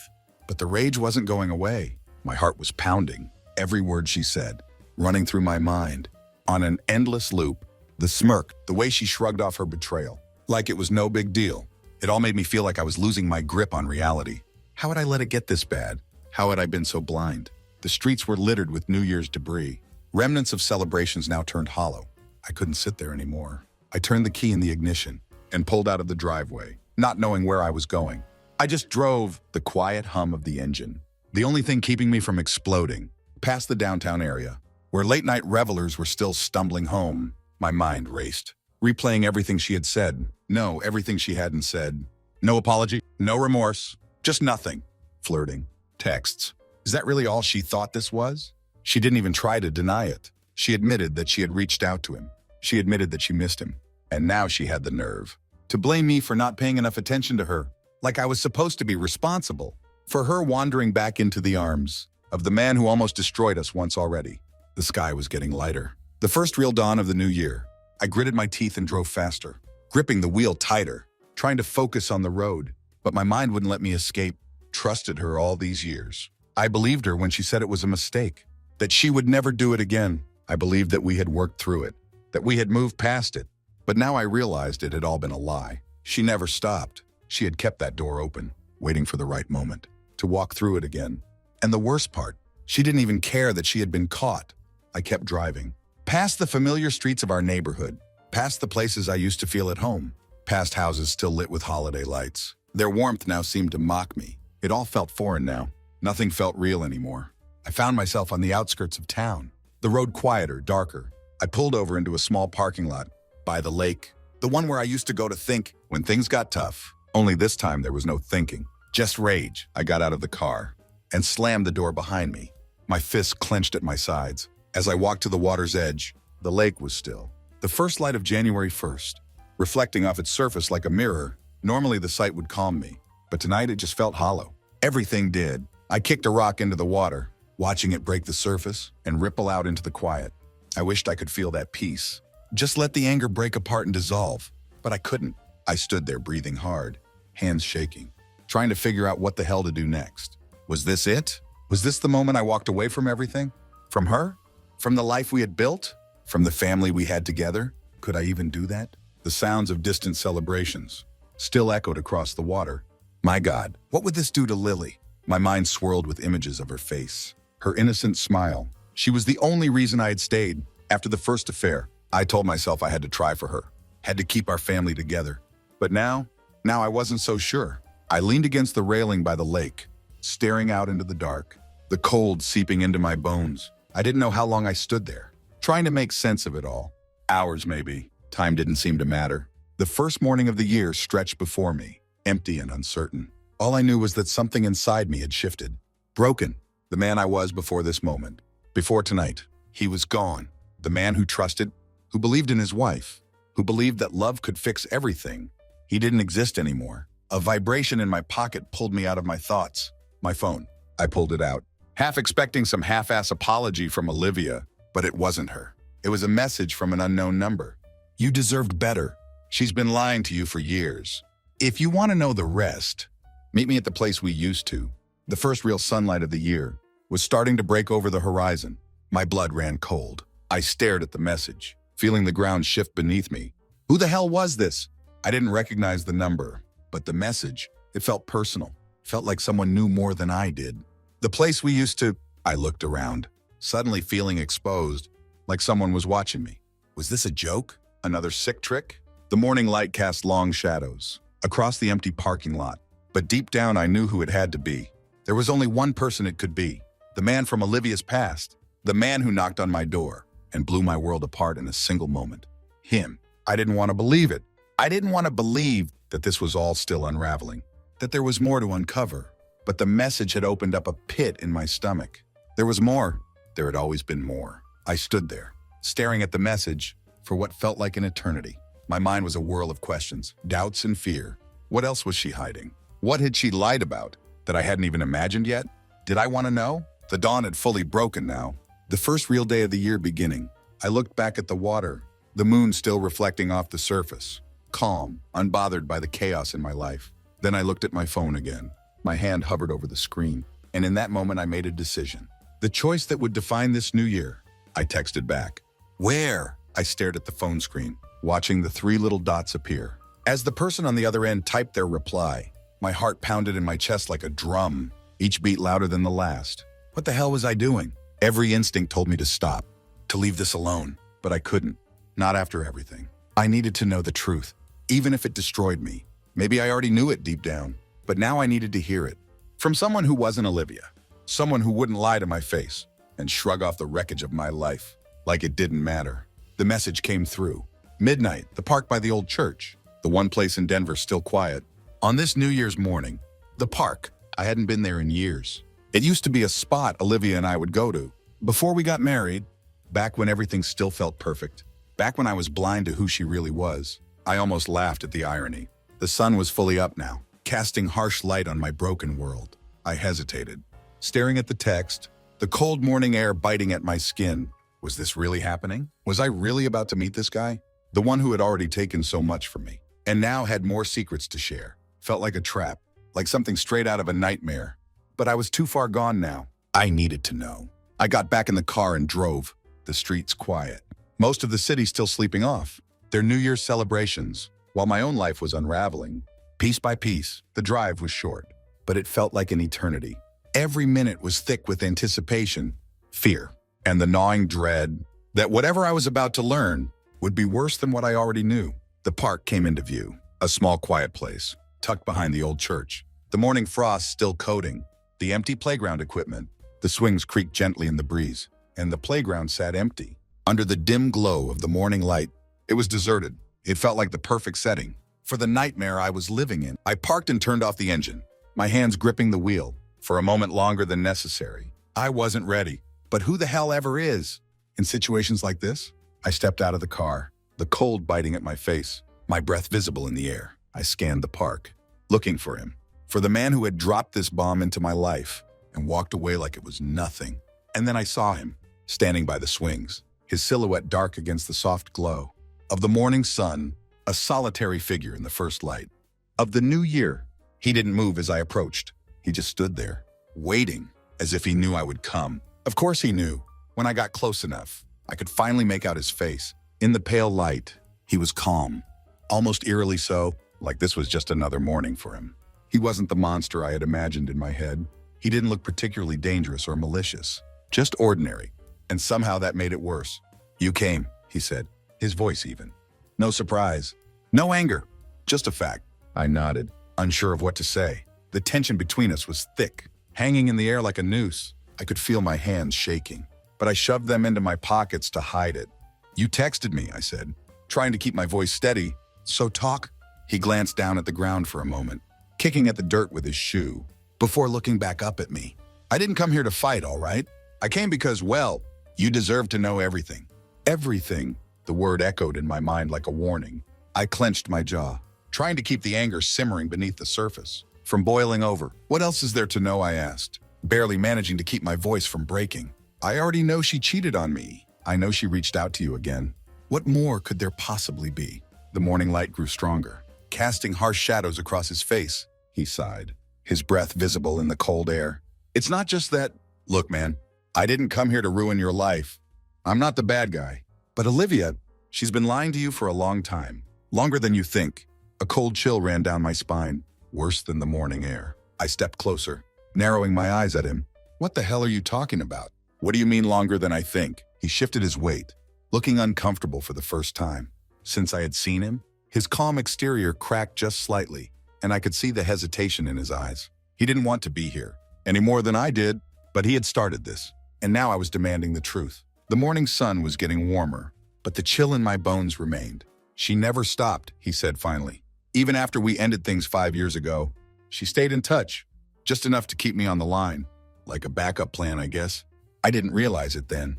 But the rage wasn't going away. My heart was pounding, every word she said, running through my mind, on an endless loop. The smirk, the way she shrugged off her betrayal, like it was no big deal. It all made me feel like I was losing my grip on reality. How had I let it get this bad? How had I been so blind? The streets were littered with New Year's debris. Remnants of celebrations now turned hollow. I couldn't sit there anymore. I turned the key in the ignition and pulled out of the driveway, not knowing where I was going. I just drove, the quiet hum of the engine, the only thing keeping me from exploding, past the downtown area, where late-night revelers were still stumbling home. My mind raced, replaying everything she had said, No, everything she hadn't said. No apology, no remorse, just nothing. Flirting. Texts. Is that really all she thought this was? She didn't even try to deny it. She admitted that she had reached out to him. She admitted that she missed him. And now she had the nerve to blame me for not paying enough attention to her, like I was supposed to be responsible for her wandering back into the arms of the man who almost destroyed us once already. The sky was getting lighter. The first real dawn of the new year. I gritted my teeth and drove faster, gripping the wheel tighter, trying to focus on the road. But my mind wouldn't let me escape. Trusted her all these years. I believed her when she said it was a mistake, that she would never do it again. I believed that we had worked through it, that we had moved past it. But now I realized it had all been a lie. She never stopped. She had kept that door open, waiting for the right moment to walk through it again. And the worst part, she didn't even care that she had been caught. I kept driving, past the familiar streets of our neighborhood, past the places I used to feel at home, past houses still lit with holiday lights. Their warmth now seemed to mock me. It all felt foreign now. Nothing felt real anymore. I found myself on the outskirts of town, the road quieter, darker. I pulled over into a small parking lot by the lake, the one where I used to go to think when things got tough. Only this time there was no thinking, just rage. I got out of the car and slammed the door behind me. My fists clenched at my sides. As I walked to the water's edge, the lake was still. The first light of January 1st, reflecting off its surface like a mirror. Normally the sight would calm me, but tonight it just felt hollow. Everything did. I kicked a rock into the water, watching it break the surface and ripple out into the quiet. I wished I could feel that peace. Just let the anger break apart and dissolve. But I couldn't. I stood there breathing hard, hands shaking, trying to figure out what the hell to do next. Was this it? Was this the moment I walked away from everything? From her? From the life we had built? From the family we had together? Could I even do that? The sounds of distant celebrations still echoed across the water. My God, what would this do to Lily? My mind swirled with images of her face, her innocent smile. She was the only reason I had stayed. After the first affair, I told myself I had to try for her, had to keep our family together. But now I wasn't so sure. I leaned against the railing by the lake, staring out into the dark, the cold seeping into my bones. I didn't know how long I stood there, trying to make sense of it all. Hours maybe. Time didn't seem to matter. The first morning of the year stretched before me, empty and uncertain. All I knew was that something inside me had shifted. Broken. The man I was before this moment. Before tonight. He was gone. The man who trusted, who believed in his wife, who believed that love could fix everything. He didn't exist anymore. A vibration in my pocket pulled me out of my thoughts. My phone. I pulled it out, half expecting some half-ass apology from Olivia, but it wasn't her. It was a message from an unknown number. You deserved better. She's been lying to you for years. If you want to know the rest, meet me at the place we used to. The first real sunlight of the year was starting to break over the horizon. My blood ran cold. I stared at the message, feeling the ground shift beneath me. Who the hell was this? I didn't recognize the number, but the message, it felt personal. Felt like someone knew more than I did. The place we used to. I looked around, suddenly feeling exposed, like someone was watching me. Was this a joke? Another sick trick? The morning light cast long shadows across the empty parking lot, but deep down I knew who it had to be. There was only one person it could be. The man from Olivia's past. The man who knocked on my door and blew my world apart in a single moment. Him. I didn't want to believe it. I didn't want to believe that this was all still unraveling, that there was more to uncover. But the message had opened up a pit in my stomach. There was more. There had always been more. I stood there, staring at the message for what felt like an eternity. My mind was a whirl of questions, doubts, and fear. What else was she hiding? What had she lied about that I hadn't even imagined yet? Did I want to know? The dawn had fully broken now. The first real day of the year beginning. I looked back at the water, the moon still reflecting off the surface, calm, unbothered by the chaos in my life. Then I looked at my phone again. My hand hovered over the screen, and in that moment I made a decision. The choice that would define this new year. I texted back. Where? I stared at the phone screen, watching the three little dots appear. As the person on the other end typed their reply, my heart pounded in my chest like a drum, each beat louder than the last. What the hell was I doing? Every instinct told me to stop, to leave this alone, but I couldn't. Not after everything. I needed to know the truth, even if it destroyed me. Maybe I already knew it deep down, but now I needed to hear it. From someone who wasn't Olivia. Someone who wouldn't lie to my face and shrug off the wreckage of my life like it didn't matter. The message came through. Midnight, the park by the old church. the one place in Denver still quiet. On this New Year's morning, the park. I hadn't been there in years. It used to be a spot Olivia and I would go to. Before we got married, back when everything still felt perfect, back when I was blind to who she really was. I almost laughed at the irony. The sun was fully up now, casting harsh light on my broken world. I hesitated, staring at the text, the cold morning air biting at my skin. Was this really happening? Was I really about to meet this guy? The one who had already taken so much from me, and now had more secrets to share. Felt like a trap, like something straight out of a nightmare. But I was too far gone now. I needed to know. I got back in the car and drove. The streets quiet. Most of the city still sleeping off. Their New Year's celebrations, while my own life was unraveling. Piece by piece, the drive was short, but it felt like an eternity. Every minute was thick with anticipation, fear, and the gnawing dread that whatever I was about to learn would be worse than what I already knew. The park came into view, a small quiet place, tucked behind the old church. The morning frost still coating, the empty playground equipment. The swings creaked gently in the breeze, and the playground sat empty. Under the dim glow of the morning light, it was deserted. It felt like the perfect setting for the nightmare I was living in. I parked and turned off the engine, my hands gripping the wheel, for a moment longer than necessary. I wasn't ready, but who the hell ever is? In situations like this, I stepped out of the car, the cold biting at my face, my breath visible in the air. I scanned the park, looking for him, for the man who had dropped this bomb into my life and walked away like it was nothing. And then I saw him, standing by the swings, his silhouette dark against the soft glow of the morning sun, a solitary figure in the first light of the new year. He didn't move as I approached. He just stood there, waiting, as if he knew I would come. Of course he knew. When I got close enough, I could finally make out his face. In the pale light, he was calm, almost eerily so, like this was just another morning for him. He wasn't the monster I had imagined in my head. He didn't look particularly dangerous or malicious, just ordinary, and somehow that made it worse. "You came," he said, his voice even. No surprise, no anger, just a fact. I nodded, unsure of what to say. The tension between us was thick, hanging in the air like a noose. I could feel my hands shaking, but I shoved them into my pockets to hide it. "You texted me," I said, trying to keep my voice steady. "So talk?" He glanced down at the ground for a moment, kicking at the dirt with his shoe, before looking back up at me. "I didn't come here to fight, all right? I came because, well, you deserve to know everything." Everything, the word echoed in my mind like a warning. I clenched my jaw, trying to keep the anger simmering beneath the surface from boiling over. "What else is there to know?" I asked, barely managing to keep my voice from breaking. "I already know she cheated on me. I know she reached out to you again. What more could there possibly be?" The morning light grew stronger, casting harsh shadows across his face. He sighed, his breath visible in the cold air. "It's not just that. Look, man, I didn't come here to ruin your life. I'm not the bad guy. But Olivia, she's been lying to you for a long time. Longer than you think." A cold chill ran down my spine, worse than the morning air. I stepped closer, narrowing my eyes at him. "What the hell are you talking about?" "What do you mean longer than I think?" He shifted his weight, looking uncomfortable for the first time. Since I had seen him, his calm exterior cracked just slightly, and I could see the hesitation in his eyes. He didn't want to be here, any more than I did, but he had started this, and now I was demanding the truth. The morning sun was getting warmer, but the chill in my bones remained. "She never stopped," he said finally. "Even after we ended things 5 years ago, she stayed in touch, just enough to keep me on the line. Like a backup plan, I guess. I didn't realize it then.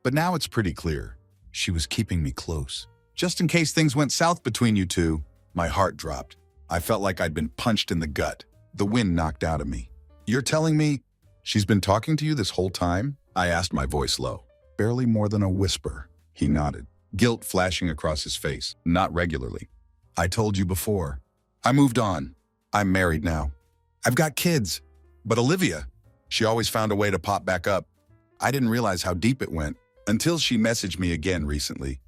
But now it's pretty clear. She was keeping me close, just in case things went south between you two." My heart dropped. I felt like I'd been punched in the gut, the wind knocked out of me. "You're telling me she's been talking to you this whole time?" I asked, my voice low. "Barely more than a whisper." He nodded, guilt flashing across his face. "Not regularly. I told you before. I moved on. I'm married now. I've got kids. But Olivia, she always found a way to pop back up. I didn't realize how deep it went until she messaged me again recently.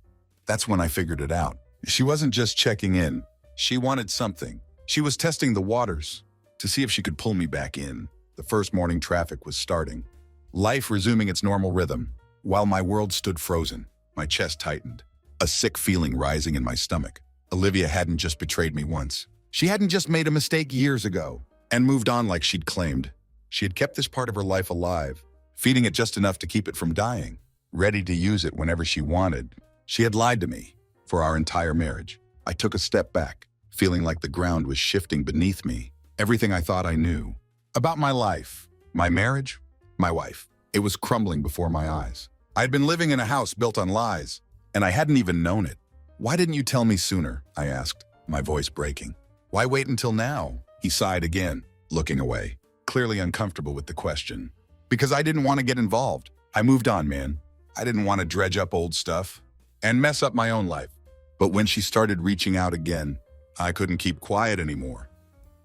That's when I figured it out. She wasn't just checking in. She wanted something. She was testing the waters to see if she could pull me back in." The first morning traffic was starting, life resuming its normal rhythm. While my world stood frozen, my chest tightened, a sick feeling rising in my stomach. Olivia hadn't just betrayed me once. She hadn't just made a mistake years ago and moved on like she'd claimed. She had kept this part of her life alive, feeding it just enough to keep it from dying, ready to use it whenever she wanted. She had lied to me for our entire marriage. I took a step back, feeling like the ground was shifting beneath me. Everything I thought I knew about my life, my marriage, my wife, it was crumbling before my eyes. I had been living in a house built on lies, and I hadn't even known it. "Why didn't you tell me sooner?" I asked, my voice breaking. "Why wait until now?" He sighed again, looking away, clearly uncomfortable with the question. "Because I didn't want to get involved. I moved on, man. I didn't want to dredge up old stuff and mess up my own life." But when she started reaching out again, I couldn't keep quiet anymore.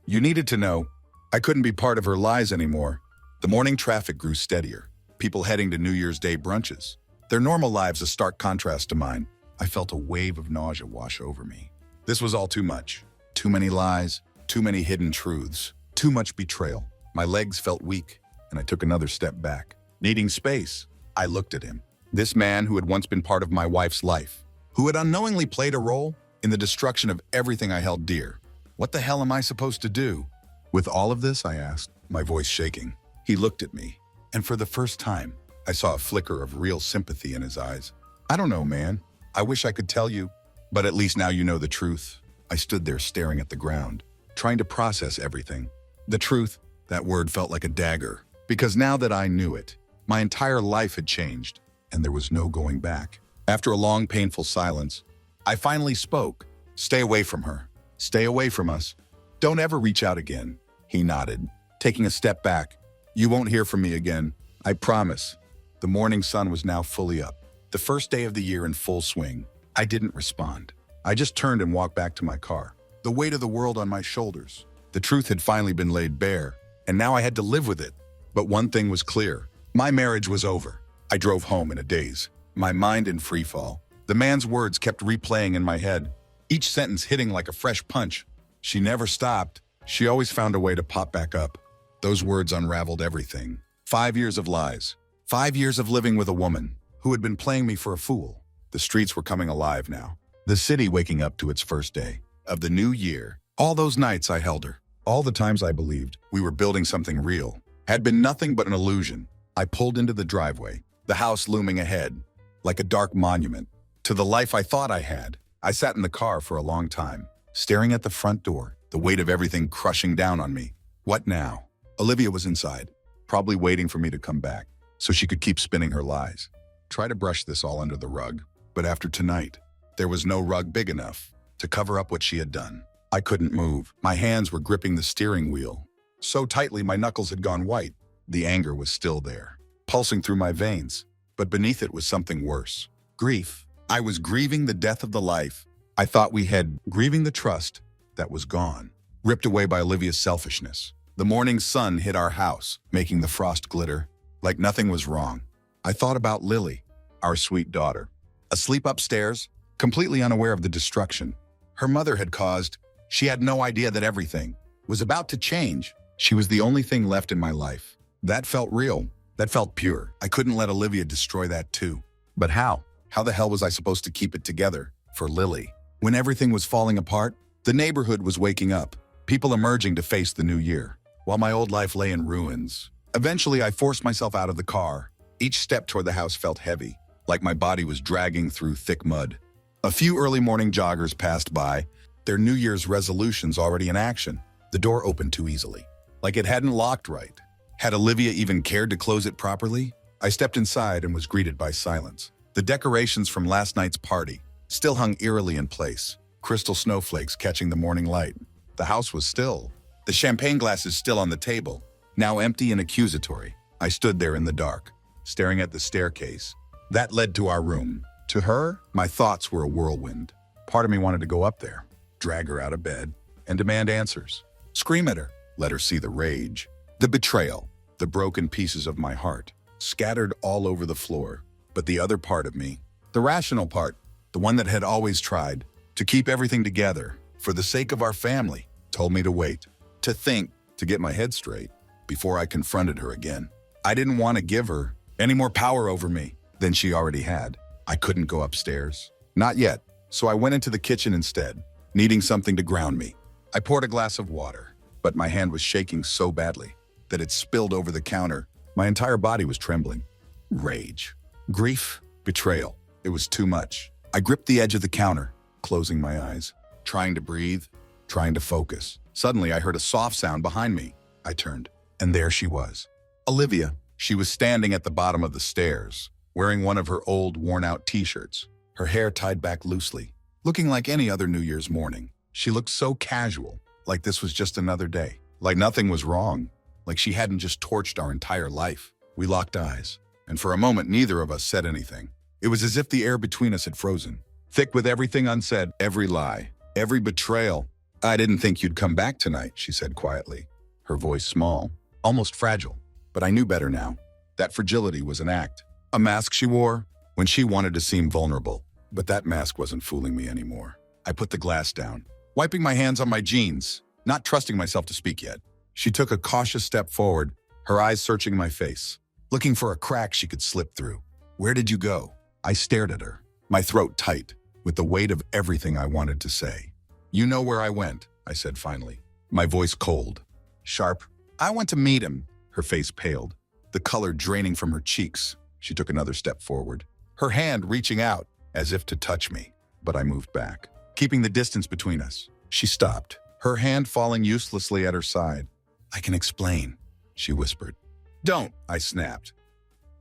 You needed to know, I couldn't be part of her lies anymore. The morning traffic grew steadier, people heading to New Year's Day brunches, their normal lives a stark contrast to mine. I felt a wave of nausea wash over me. This was all too much. Too many lies, too many hidden truths, too much betrayal. My legs felt weak, and I took another step back. Needing space, I looked at him. This man who had once been part of my wife's life, who had unknowingly played a role in the destruction of everything I held dear. What the hell am I supposed to do with all of this? I asked, my voice shaking. He looked at me, and for the first time, I saw a flicker of real sympathy in his eyes. "I don't know, man. I wish I could tell you, but at least now you know the truth." I stood there staring at the ground, trying to process everything. The truth, that word felt like a dagger, because now that I knew it, my entire life had changed, and there was no going back. After a long, painful silence, I finally spoke. "Stay away from her. Stay away from us. Don't ever reach out again." He nodded, taking a step back. "You won't hear from me again. I promise." The morning sun was now fully up, the first day of the year in full swing. I didn't respond. I just turned and walked back to my car, the weight of the world on my shoulders. The truth had finally been laid bare, and now I had to live with it. But one thing was clear. My marriage was over. I drove home in a daze, my mind in free fall. The man's words kept replaying in my head, each sentence hitting like a fresh punch. She never stopped. She always found a way to pop back up. Those words unraveled everything. 5 years of lies. 5 years of living with a woman who had been playing me for a fool. The streets were coming alive now. The city waking up to its first day of the new year. All those nights I held her. All the times I believed we were building something real had been nothing but an illusion. I pulled into the driveway, the house looming ahead, like a dark monument to the life I thought I had. I sat in the car for a long time, staring at the front door, the weight of everything crushing down on me. What now? Olivia was inside, probably waiting for me to come back so she could keep spinning her lies. Try to brush this all under the rug, but after tonight, there was no rug big enough to cover up what she had done. I couldn't move. My hands were gripping the steering wheel so tightly my knuckles had gone white. The anger was still there, pulsing through my veins, but beneath it was something worse. Grief. I was grieving the death of the life I thought we had, grieving the trust that was gone, ripped away by Olivia's selfishness. The morning sun hit our house, making the frost glitter like nothing was wrong. I thought about Lily, our sweet daughter, asleep upstairs, completely unaware of the destruction her mother had caused. She had no idea that everything was about to change. She was the only thing left in my life. That felt real. That felt pure. I couldn't let Olivia destroy that too. But how? How the hell was I supposed to keep it together for Lily? When everything was falling apart, the neighborhood was waking up, people emerging to face the new year, while my old life lay in ruins. Eventually, I forced myself out of the car. Each step toward the house felt heavy, like my body was dragging through thick mud. A few early morning joggers passed by, their New Year's resolutions already in action. The door opened too easily, like it hadn't locked right. Had Olivia even cared to close it properly? I stepped inside and was greeted by silence. The decorations from last night's party still hung eerily in place, crystal snowflakes catching the morning light. The house was still, the champagne glasses still on the table, now empty and accusatory. I stood there in the dark, staring at the staircase that led to our room. To her, my thoughts were a whirlwind. Part of me wanted to go up there, drag her out of bed, and demand answers. Scream at her, let her see the rage, the betrayal, the broken pieces of my heart, scattered all over the floor. But the other part of me, the rational part, the one that had always tried to keep everything together for the sake of our family, told me to wait, to think, to get my head straight before I confronted her again. I didn't want to give her any more power over me than she already had. I couldn't go upstairs. Not yet. So I went into the kitchen instead, needing something to ground me. I poured a glass of water, but my hand was shaking so badly that it spilled over the counter. My entire body was trembling. Rage, grief, betrayal. It was too much. I gripped the edge of the counter, closing my eyes, trying to breathe, trying to focus. Suddenly, I heard a soft sound behind me. I turned, and there she was. Olivia. She was standing at the bottom of the stairs, wearing one of her old, worn-out t-shirts, her hair tied back loosely, looking like any other New Year's morning. She looked so casual, like this was just another day, like nothing was wrong, like she hadn't just torched our entire life. We locked eyes, and for a moment, neither of us said anything. It was as if the air between us had frozen, thick with everything unsaid, every lie, every betrayal. "I didn't think you'd come back tonight," she said quietly, her voice small, almost fragile. But I knew better now. That fragility was an act, a mask she wore when she wanted to seem vulnerable. But that mask wasn't fooling me anymore. I put the glass down, wiping my hands on my jeans, not trusting myself to speak yet. She took a cautious step forward, her eyes searching my face, looking for a crack she could slip through. "Where did you go?" I stared at her, my throat tight, with the weight of everything I wanted to say. "You know where I went," I said finally, my voice cold, sharp. "I went to meet him." Her face paled, the color draining from her cheeks. She took another step forward, her hand reaching out as if to touch me. But I moved back, keeping the distance between us. She stopped, her hand falling uselessly at her side. "I can explain," she whispered. "Don't," I snapped.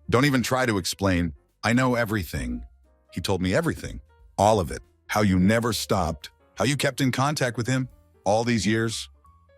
"Don't even try to explain. I know everything." He told me everything, all of it. How you never stopped, how you kept in contact with him all these years,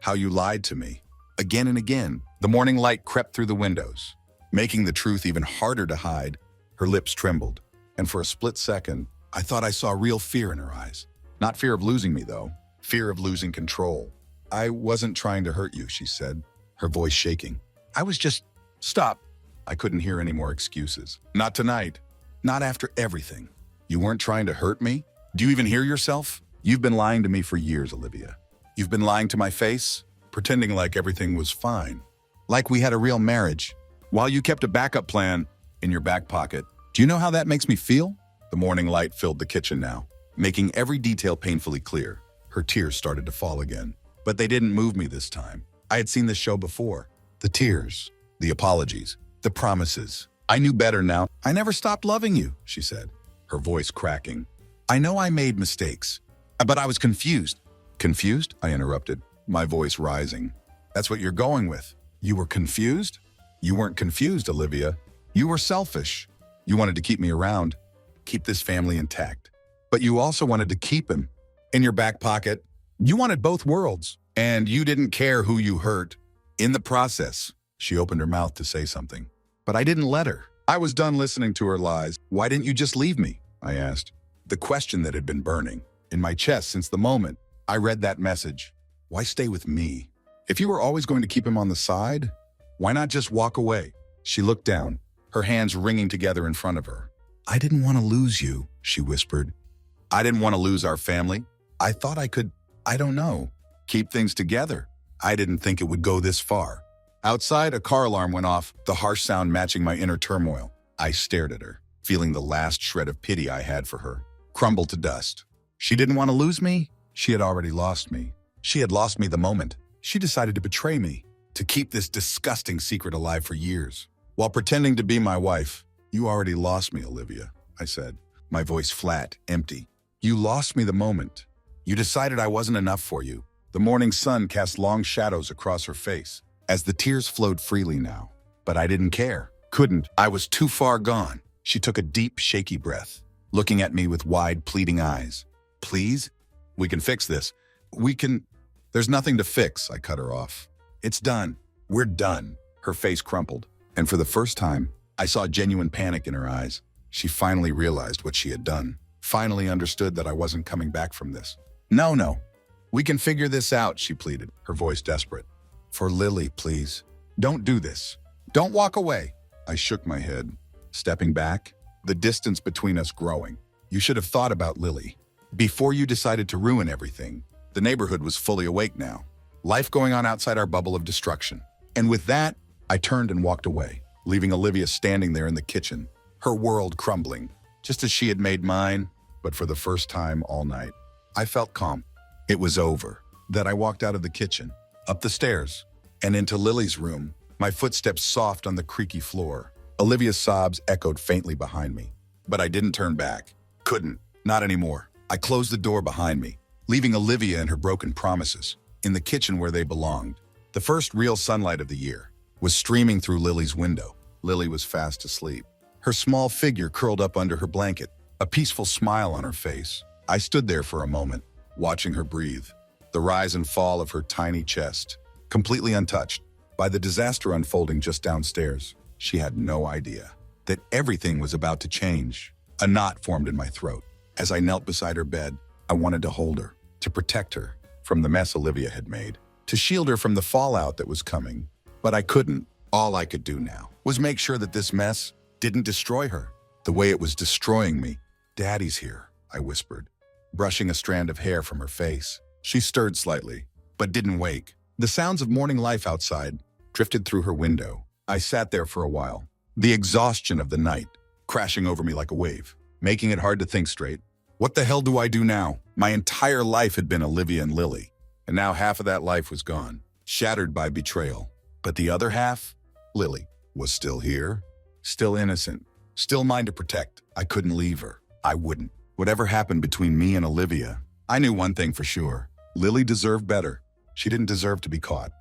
how you lied to me. Again and again, the morning light crept through the windows, making the truth even harder to hide. Her lips trembled, and for a split second, I thought I saw real fear in her eyes. Not fear of losing me, though. Fear of losing control. "I wasn't trying to hurt you," she said, her voice shaking. "I was just..." "Stop." I couldn't hear any more excuses. "Not tonight. Not after everything." "You weren't trying to hurt me? Do you even hear yourself? You've been lying to me for years, Olivia. You've been lying to my face, pretending like everything was fine, like we had a real marriage, while you kept a backup plan in your back pocket. Do you know how that makes me feel?" The morning light filled the kitchen now, making every detail painfully clear. Her tears started to fall again, but they didn't move me this time. I had seen this show before. The tears, the apologies, the promises. I knew better now. "I never stopped loving you," she said, her voice cracking. "I know I made mistakes, but I was confused." "Confused?" I interrupted, my voice rising. "That's what you're going with. You were confused?" "You weren't confused, Olivia. You were selfish. You wanted to keep me around, keep this family intact. But you also wanted to keep him in your back pocket. You wanted both worlds, and you didn't care who you hurt. In the process," she opened her mouth to say something, but I didn't let her. I was done listening to her lies. "Why didn't you just leave me?" I asked, the question that had been burning in my chest since the moment I read that message. Why stay with me? If you were always going to keep him on the side, why not just walk away? She looked down, her hands wringing together in front of her. "I didn't want to lose you," she whispered. "I didn't want to lose our family. I thought I could, I don't know, keep things together. I didn't think it would go this far." Outside, a car alarm went off, the harsh sound matching my inner turmoil. I stared at her, feeling the last shred of pity I had for her crumble to dust. She didn't want to lose me. She had already lost me. She had lost me the moment she decided to betray me, to keep this disgusting secret alive for years, while pretending to be my wife. "You already lost me, Olivia," I said, my voice flat, empty. "You lost me the moment you decided I wasn't enough for you." The morning sun cast long shadows across her face as the tears flowed freely now. But I didn't care. Couldn't. I was too far gone. She took a deep, shaky breath, looking at me with wide, pleading eyes. "Please? We can fix this. We can..." "There's nothing to fix," I cut her off. "It's done. We're done." Her face crumpled, and for the first time, I saw genuine panic in her eyes. She finally realized what she had done, finally understood that I wasn't coming back from this. No. We can figure this out," she pleaded, her voice desperate. "For Lily, please. Don't do this. Don't walk away." I shook my head, stepping back, the distance between us growing. "You should have thought about Lily before you decided to ruin everything." The neighborhood was fully awake now, life going on outside our bubble of destruction. And with that, I turned and walked away, leaving Olivia standing there in the kitchen, her world crumbling, just as she had made mine, but for the first time all night. I felt calm. It was over. That I walked out of the kitchen, up the stairs, and into Lily's room, my footsteps soft on the creaky floor. Olivia's sobs echoed faintly behind me, but I didn't turn back. Couldn't. Not anymore. I closed the door behind me, leaving Olivia and her broken promises in the kitchen where they belonged. The first real sunlight of the year was streaming through Lily's window. Lily was fast asleep, her small figure curled up under her blanket, a peaceful smile on her face. I stood there for a moment, watching her breathe, the rise and fall of her tiny chest, completely untouched by the disaster unfolding just downstairs. She had no idea that everything was about to change. A knot formed in my throat. As I knelt beside her bed, I wanted to hold her, to protect her from the mess Olivia had made, to shield her from the fallout that was coming. But I couldn't. All I could do now was make sure that this mess didn't destroy her the way it was destroying me. "Daddy's here," I whispered, brushing a strand of hair from her face. She stirred slightly, but didn't wake. The sounds of morning life outside drifted through her window. I sat there for a while, the exhaustion of the night crashing over me like a wave, making it hard to think straight. What the hell do I do now? My entire life had been Olivia and Lily, and now half of that life was gone, shattered by betrayal. But the other half, Lily, was still here, still innocent, still mine to protect. I couldn't leave her. I wouldn't. Whatever happened between me and Olivia, I knew one thing for sure. Lily deserved better. She didn't deserve to be caught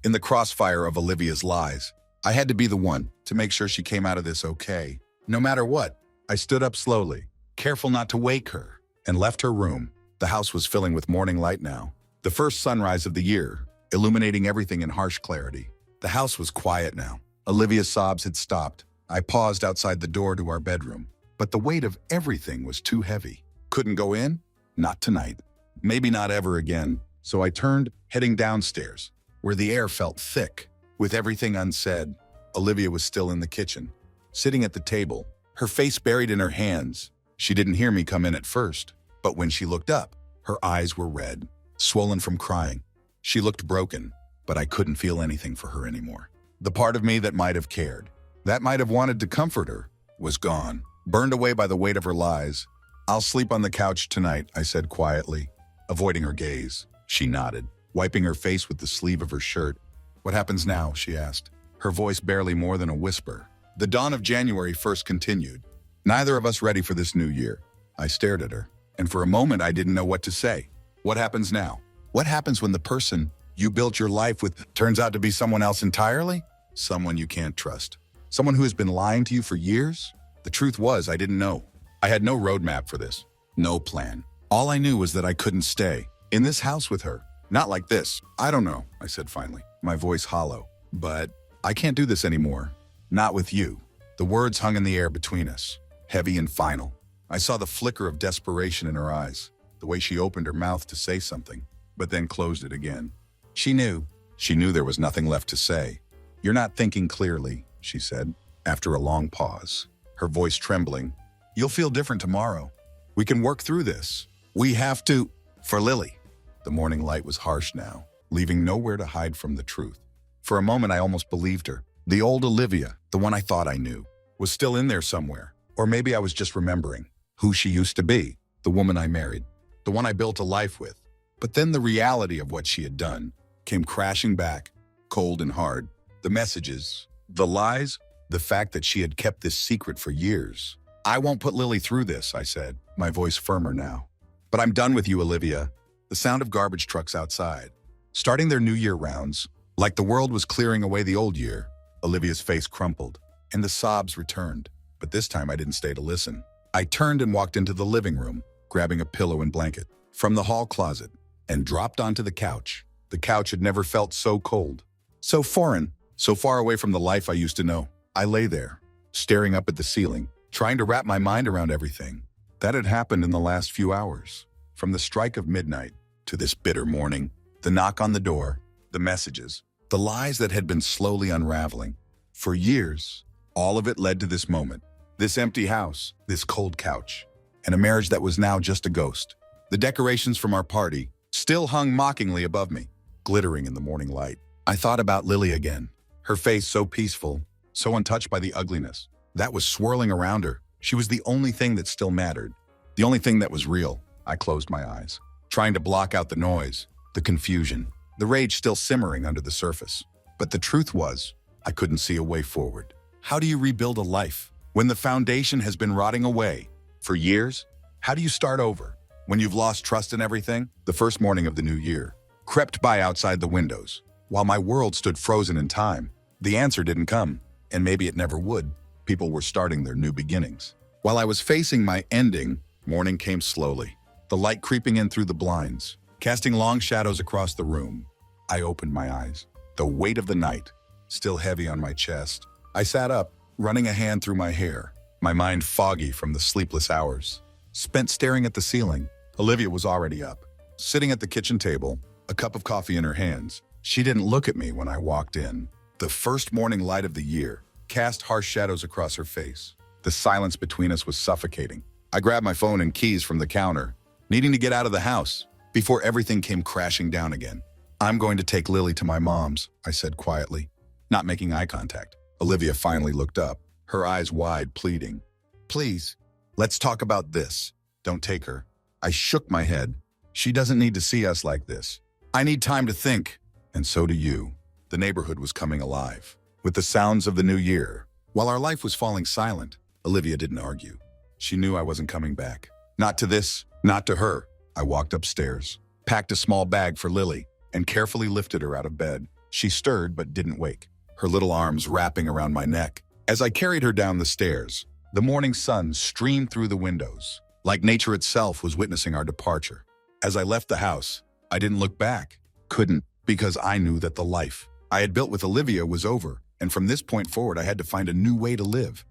in the crossfire of Olivia's lies. I had to be the one to make sure she came out of this okay. No matter what, I stood up slowly, careful not to wake her, and left her room. The house was filling with morning light now, the first sunrise of the year, illuminating everything in harsh clarity. The house was quiet now. Olivia's sobs had stopped. I paused outside the door to our bedroom, but the weight of everything was too heavy. Couldn't go in? Not tonight. Maybe not ever again. So I turned, heading downstairs, where the air felt thick. With everything unsaid, Olivia was still in the kitchen, sitting at the table, her face buried in her hands. She didn't hear me come in at first, but when she looked up, her eyes were red, swollen from crying. She looked broken, but I couldn't feel anything for her anymore. The part of me that might have cared, that might have wanted to comfort her, was gone, burned away by the weight of her lies. "I'll sleep on the couch tonight," I said quietly, avoiding her gaze. She nodded, wiping her face with the sleeve of her shirt. "What happens now?" she asked, her voice barely more than a whisper. The dawn of January first continued, neither of us ready for this new year. I stared at her, and for a moment I didn't know what to say. What happens now? What happens when the person you built your life with turns out to be someone else entirely? Someone you can't trust. Someone who has been lying to you for years? The truth was, I didn't know. I had no roadmap for this, no plan. All I knew was that I couldn't stay in this house with her. Not like this. "I don't know," I said finally, my voice hollow. "But I can't do this anymore. Not with you." The words hung in the air between us, heavy and final. I saw the flicker of desperation in her eyes, the way she opened her mouth to say something, but then closed it again. She knew there was nothing left to say. "You're not thinking clearly," she said, after a long pause, her voice trembling. "You'll feel different tomorrow. We can work through this. We have to, for Lily." The morning light was harsh now, leaving nowhere to hide from the truth. For a moment, I almost believed her. The old Olivia, the one I thought I knew, was still in there somewhere. Or maybe I was just remembering who she used to be, the woman I married, the one I built a life with. But then the reality of what she had done came crashing back, cold and hard. The messages, the lies, the fact that she had kept this secret for years. "I won't put Lily through this," I said, my voice firmer now. "But I'm done with you, Olivia." The sound of garbage trucks outside, starting their New Year rounds. Like the world was clearing away the old year, Olivia's face crumpled, and the sobs returned. But this time I didn't stay to listen. I turned and walked into the living room, grabbing a pillow and blanket from the hall closet, and dropped onto the couch. The couch had never felt so cold, so foreign, so far away from the life I used to know. I lay there, staring up at the ceiling, trying to wrap my mind around everything that had happened in the last few hours. From the strike of midnight to this bitter morning, the knock on the door, the messages, the lies that had been slowly unraveling. For years, all of it led to this moment, this empty house, this cold couch, and a marriage that was now just a ghost. The decorations from our party still hung mockingly above me, glittering in the morning light. I thought about Lily again, her face so peaceful, so untouched by the ugliness that was swirling around her. She was the only thing that still mattered, the only thing that was real. I closed my eyes, trying to block out the noise, the confusion, the rage still simmering under the surface. But the truth was, I couldn't see a way forward. How do you rebuild a life when the foundation has been rotting away for years? How do you start over When you've lost trust in everything, the first morning of the new year crept by outside the windows. While my world stood frozen in time, the answer didn't come, and maybe it never would. People were starting their new beginnings. While I was facing my ending, morning came slowly, the light creeping in through the blinds, casting long shadows across the room. I opened my eyes, the weight of the night still heavy on my chest. I sat up, running a hand through my hair, my mind foggy from the sleepless hours spent staring at the ceiling. Olivia was already up, sitting at the kitchen table, a cup of coffee in her hands. She didn't look at me when I walked in. The first morning light of the year cast harsh shadows across her face. The silence between us was suffocating. I grabbed my phone and keys from the counter, needing to get out of the house before everything came crashing down again. "I'm going to take Lily to my mom's," I said quietly, not making eye contact. Olivia finally looked up, her eyes wide, pleading. "Please, let's talk about this. Don't take her." I shook my head. "She doesn't need to see us like this. I need time to think." And so do you. The neighborhood was coming alive with the sounds of the new year. While our life was falling silent, Olivia didn't argue. She knew I wasn't coming back. Not to this, not to her. I walked upstairs, packed a small bag for Lily, and carefully lifted her out of bed. She stirred but didn't wake, her little arms wrapping around my neck. As I carried her down the stairs, the morning sun streamed through the windows, like nature itself was witnessing our departure. As I left the house, I didn't look back. Couldn't, because I knew that the life I had built with Olivia was over, and from this point forward I had to find a new way to live.